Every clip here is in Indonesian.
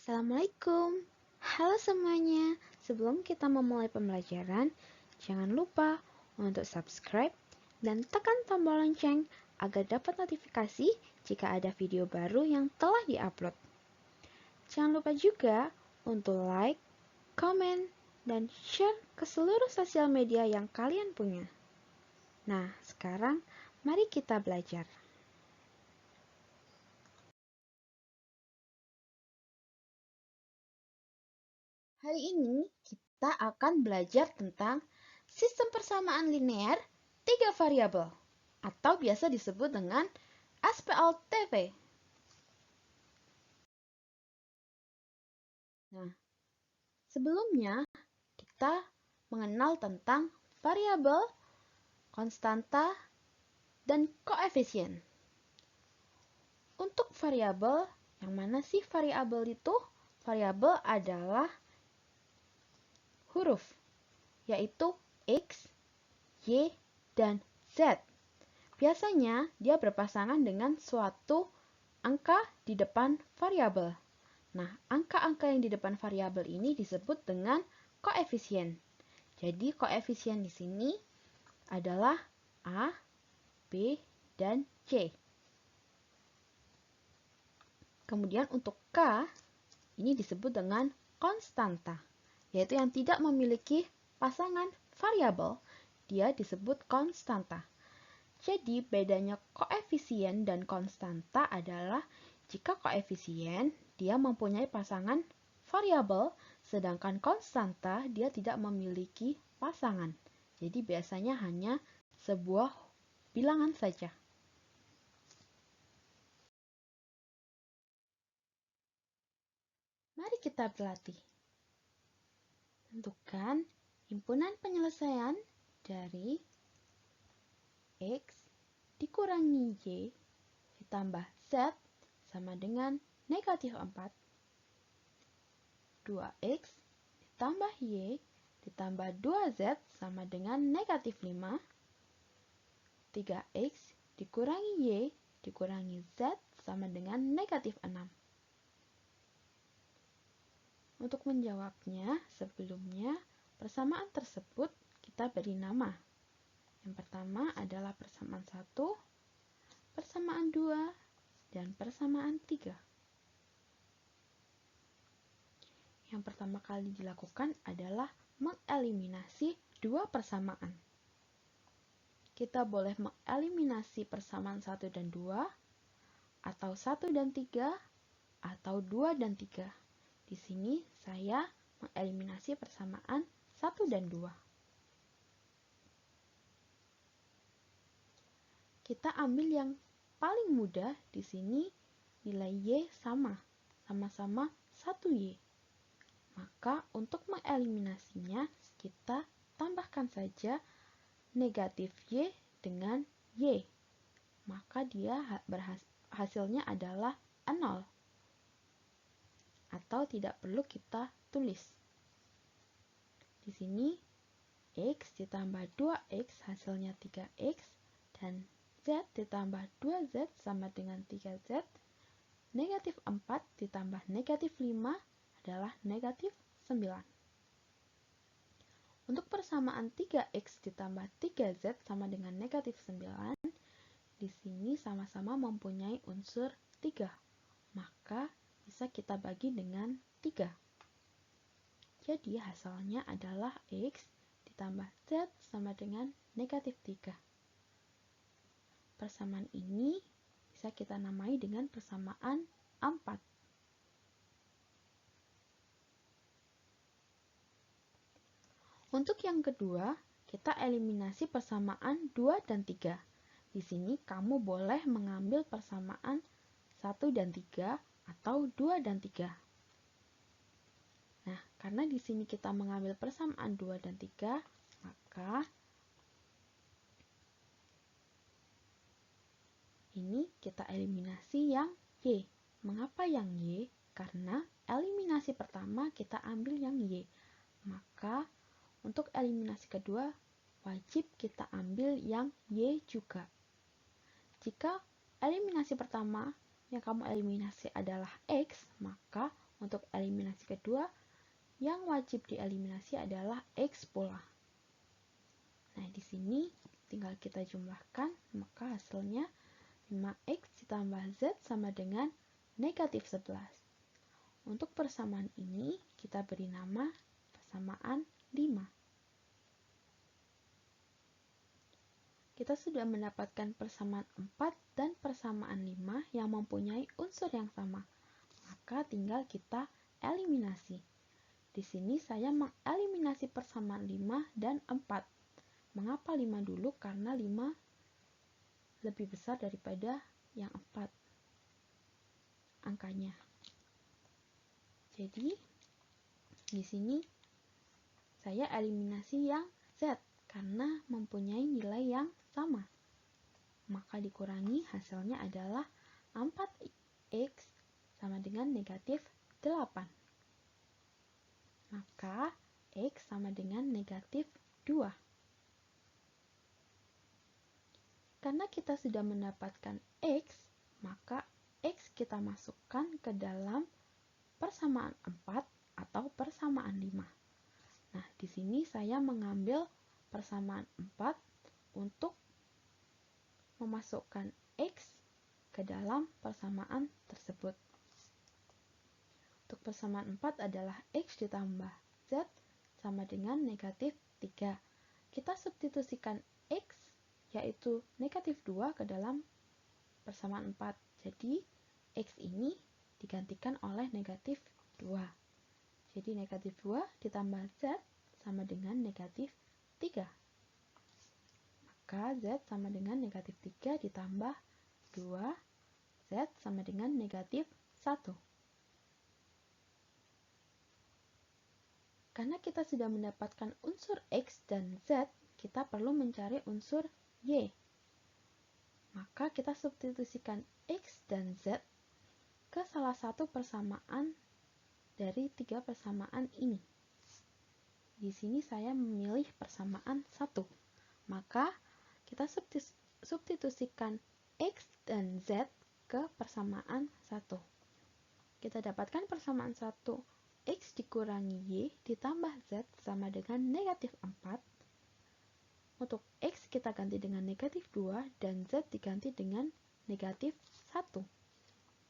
Assalamualaikum. Halo semuanya. Sebelum kita memulai pembelajaran, jangan lupa untuk subscribe dan tekan tombol lonceng agar dapat notifikasi jika ada video baru yang telah diupload. Jangan lupa juga untuk like, komen, dan share ke seluruh sosial media yang kalian punya. Nah, sekarang mari kita belajar. Hari ini kita akan belajar tentang sistem persamaan linear 3 variabel atau biasa disebut dengan SPLTV. Nah, sebelumnya kita mengenal tentang variabel, konstanta, dan koefisien. Untuk variabel, yang mana sih variabel itu? Variabel adalah huruf, yaitu X, Y, dan Z. Biasanya dia berpasangan dengan suatu angka di depan variabel. Nah, angka-angka yang di depan variabel ini disebut dengan koefisien. Jadi, koefisien di sini adalah A, B, dan C. Kemudian untuk K, ini disebut dengan konstanta, yaitu yang tidak memiliki pasangan variabel, dia disebut konstanta. Jadi, bedanya koefisien dan konstanta adalah jika koefisien dia mempunyai pasangan variabel, sedangkan konstanta dia tidak memiliki pasangan. Jadi, biasanya hanya sebuah bilangan saja. Mari kita berlatih. Tentukan himpunan penyelesaian dari X dikurangi Y ditambah Z sama dengan negatif 4. 2X ditambah Y ditambah 2Z sama dengan negatif 5. 3X dikurangi Y dikurangi Z sama dengan negatif 6. Untuk menjawabnya, sebelumnya persamaan tersebut kita beri nama. Yang pertama adalah persamaan 1, persamaan 2, dan persamaan 3. Yang pertama kali dilakukan adalah mengeliminasi dua persamaan. Kita boleh mengeliminasi persamaan 1 dan 2, atau 1 dan 3, atau 2 dan 3. Di sini saya mengeliminasi persamaan 1 dan 2. Kita ambil yang paling mudah, di sini nilai Y sama-sama 1Y. Maka untuk mengeliminasinya, kita tambahkan saja negatif Y dengan Y. Maka dia hasilnya adalah 0. Atau tidak perlu kita tulis. Di sini X ditambah 2X hasilnya 3X, dan Z ditambah 2Z sama dengan 3Z. Negatif 4 ditambah negatif 5 adalah negatif 9. Untuk persamaan 3X ditambah 3Z sama dengan negatif 9, di sini sama-sama mempunyai unsur 3. Maka bisa kita bagi dengan 3. Jadi hasilnya adalah X ditambah Z sama dengan negatif 3. Persamaan ini bisa kita namai dengan persamaan 4. Untuk yang kedua, kita eliminasi persamaan 2 dan 3. Di sini kamu boleh mengambil persamaan 1 dan 3 atau 2 dan 3. Nah, karena di sini kita mengambil persamaan 2 dan 3, maka ini kita eliminasi yang Y. Mengapa yang Y? Karena eliminasi pertama kita ambil yang Y. Maka untuk eliminasi kedua, wajib kita ambil yang Y juga. Jika eliminasi pertama yang kamu eliminasi adalah X, maka Untuk eliminasi kedua, yang wajib dieliminasi adalah X pula. Nah, di sini tinggal kita jumlahkan, maka hasilnya 5X ditambah Z sama dengan negatif 11. Untuk persamaan ini, kita beri nama persamaan 5. Kita sudah mendapatkan persamaan 4 dan persamaan 5 yang mempunyai unsur yang sama. Maka tinggal kita eliminasi. Di sini saya mengeliminasi persamaan 5 dan 4. Mengapa 5 dulu? Karena 5 lebih besar daripada yang 4 angkanya. Jadi, di sini saya eliminasi yang Z karena mempunyai nilai yang sama. Maka dikurangi, hasilnya adalah 4X sama dengan negatif 8. Maka X sama dengan negatif 2. Karena kita sudah mendapatkan X, maka X kita masukkan ke dalam persamaan 4 atau persamaan 5. Nah, di sini saya mengambil persamaan 4 untuk memasukkan X ke dalam persamaan tersebut. Untuk persamaan 4 adalah X ditambah Z sama dengan negatif 3. Kita substitusikan X, yaitu negatif 2 ke dalam persamaan 4. Jadi, X ini digantikan oleh negatif 2. Jadi, negatif 2 ditambah Z sama dengan negatif 3. Maka Z sama dengan negatif 3 ditambah 2, Z sama dengan negatif 1. Karena kita sudah mendapatkan unsur X dan Z, kita perlu mencari unsur Y. Maka kita substitusikan X dan Z ke salah satu persamaan dari 3 persamaan ini. Di sini saya memilih persamaan 1. Maka kita substitusikan X dan Z ke persamaan 1. Kita dapatkan persamaan 1. X dikurangi Y ditambah Z sama dengan negatif 4. Untuk X kita ganti dengan negatif 2 dan Z diganti dengan negatif 1.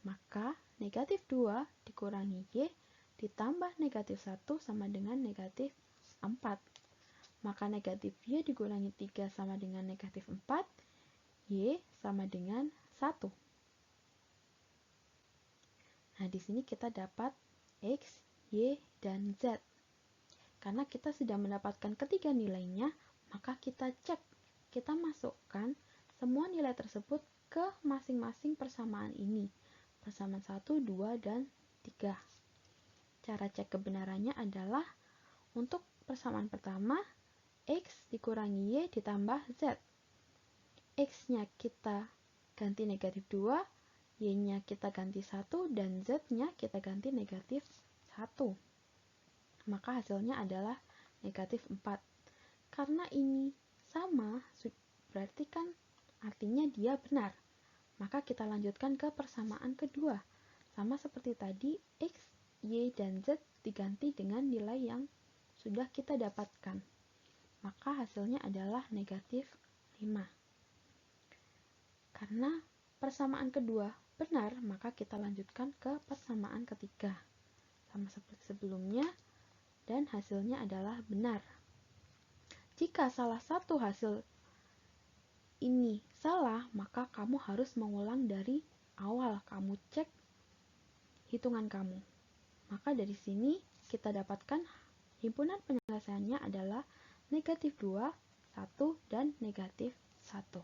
Maka negatif 2 dikurangi Y ditambah negatif 1 sama dengan negatif 4. Maka negatif Y dikurangi 3 sama dengan negatif 4. Y sama dengan 1. Nah, di sini kita dapat X, Y, dan Z. Karena kita sudah mendapatkan ketiga nilainya, maka kita cek. Kita masukkan semua nilai tersebut ke masing-masing persamaan ini. Persamaan 1, 2, dan 3. Cara cek kebenarannya adalah untuk persamaan pertama, X dikurangi Y ditambah Z. X-nya kita ganti negatif 2, Y-nya kita ganti 1, dan Z-nya kita ganti negatif 1. Maka hasilnya adalah negatif 4. Karena ini sama, berarti kan artinya dia benar. Maka kita lanjutkan ke persamaan kedua. Sama seperti tadi, X, Y, dan Z diganti dengan nilai yang sudah kita dapatkan. Maka hasilnya adalah negatif 5. Karena persamaan kedua benar, maka kita lanjutkan ke persamaan ketiga. Sama seperti sebelumnya, dan hasilnya adalah benar. Jika salah satu hasil ini salah, maka kamu harus mengulang dari awal. Kamu cek hitungan kamu. Maka dari sini kita dapatkan himpunan penyelesaiannya adalah negatif 2, 1, dan negatif 1.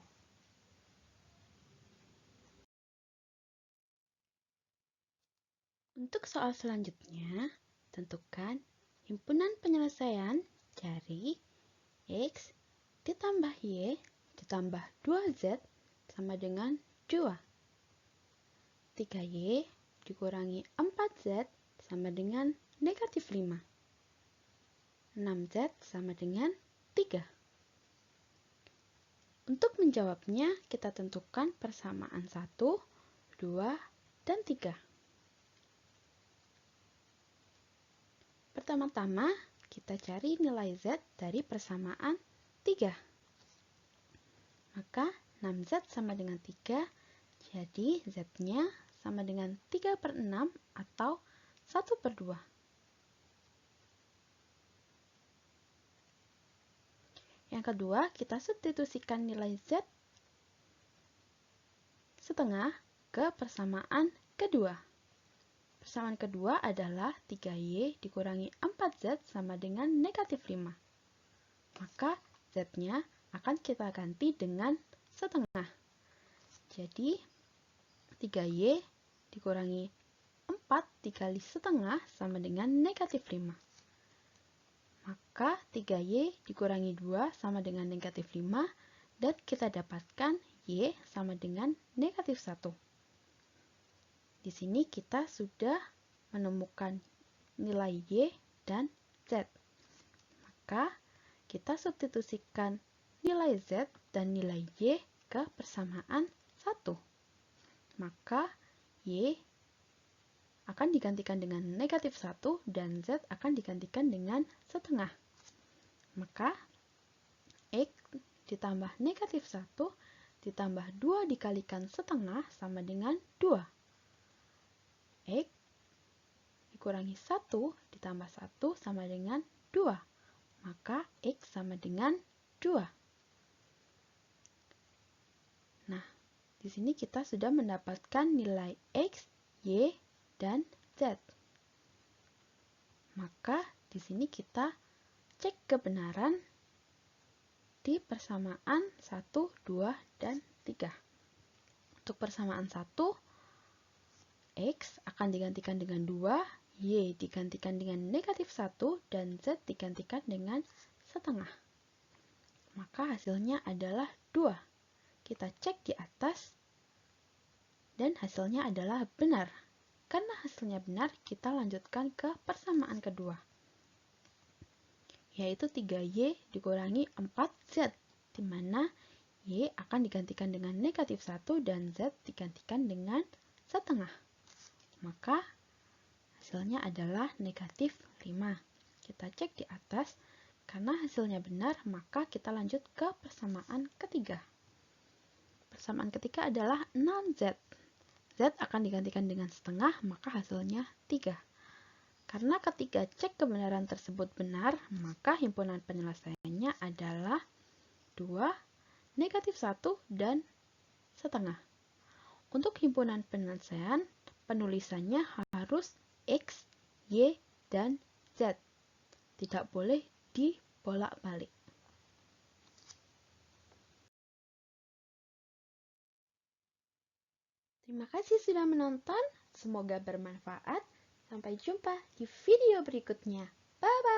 Untuk soal selanjutnya, tentukan himpunan penyelesaian dari X ditambah Y ditambah 2Z sama dengan 2. 3Y dikurangi 4Z sama dengan negatif 5. 6Z sama dengan 3. Untuk menjawabnya, kita tentukan persamaan 1, 2, dan 3. Pertama-tama, kita cari nilai Z dari persamaan 3. Maka 6Z sama dengan 3, jadi Z-nya sama dengan 3/6 atau 1/2. Yang kedua, kita substitusikan nilai Z setengah ke persamaan kedua. Persamaan kedua adalah 3Y dikurangi 4Z sama dengan negatif 5. Maka Z-nya akan kita ganti dengan setengah. Jadi 3Y dikurangi 4 dikali setengah sama dengan negatif 5. Maka 3Y dikurangi 2 sama dengan negatif 5 dan kita dapatkan Y sama dengan negatif 1. Di sini kita sudah menemukan nilai Y dan Z. Maka kita substitusikan nilai Z dan nilai Y ke persamaan 1. Maka Y akan digantikan dengan negatif 1 dan Z akan digantikan dengan setengah. Maka X ditambah negatif 1 ditambah 2 dikalikan setengah sama dengan 2. X dikurangi 1 ditambah 1 sama dengan 2. Maka X sama dengan 2. Nah, di sini kita sudah mendapatkan nilai X, Y, dan Z. Maka di sini kita cek kebenaran di persamaan 1, 2, dan 3. Untuk persamaan 1, X akan digantikan dengan 2, Y digantikan dengan negatif 1, dan Z digantikan dengan setengah. Maka hasilnya adalah 2. Kita cek di atas, dan hasilnya adalah benar. Karena hasilnya benar, kita lanjutkan ke persamaan kedua, yaitu 3Y dikurangi 4Z, di mana Y akan digantikan dengan negatif 1 dan Z digantikan dengan setengah. Maka hasilnya adalah negatif 5. Kita cek di atas, karena hasilnya benar, maka kita lanjut ke persamaan ketiga. Persamaan ketiga adalah 6Z. Z akan digantikan dengan setengah, maka hasilnya 3. Karena ketiga cek kebenaran tersebut benar, maka himpunan penyelesaiannya adalah 2, negatif 1, dan setengah. Untuk himpunan penyelesaian, penulisannya harus X, Y, dan Z. Tidak boleh dibolak-balik. Terima kasih sudah menonton. Semoga bermanfaat. Sampai jumpa di video berikutnya. Bye-bye!